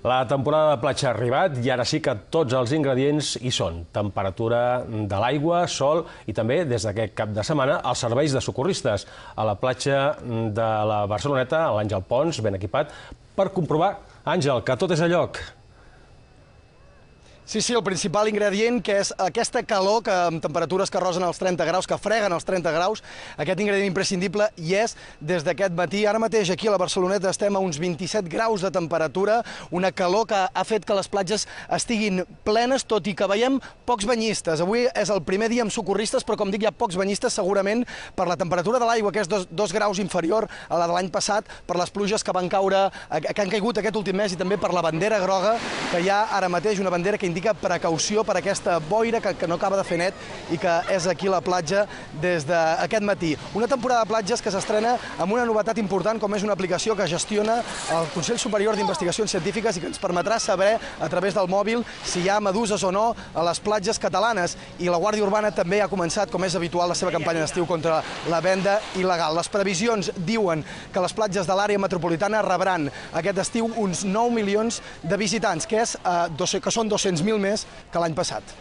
La temporada de platja ha arribat i ara sí que tots els ingredients hi són. Temperatura de l'aigua, sol i també, des d'aquest cap de setmana, els serveis de socorristes. A la platja de la Barceloneta, l'Àngel Pons, ben equipat, per comprovar, Àngel, que tot és a lloc. Sí, el principal ingredient, que és aquesta calor que amb temperatures que rosen els 30 graus, que freguen els 30 graus, aquest ingredient imprescindible hi és des d'aquest matí. Ara mateix aquí a la Barceloneta estem a uns 27 graus de temperatura, una calor que ha fet que les platges estiguin plenes, tot i que veiem pocs banyistes. Avui és el primer dia amb socorristes, però com dic, hi ha pocs banyistes segurament per la temperatura de l'aigua, que és 2 graus inferior a la de l'any passat, per les pluges que han caigut aquest últim mes i també per la bandera groga que hi ha ara mateix, una bandera que indica precaució per aquesta boira que no acaba de fer net i que és aquí a la platja des d'aquest matí. Una temporada de platges que s'estrena amb una novetat important, com és una aplicació que gestiona el Consell Superior d'Investigacions Científiques i que ens permetrà saber a través del mòbil si hi ha meduses o no a les platges catalanes. I la Guàrdia Urbana també ha començat, com és habitual, la seva campanya d'estiu contra la venda il·legal. Les previsions diuen que les platges de l'àrea metropolitana rebran aquest estiu uns 9 milions de visitants, que són 200.000 més que l'any passat.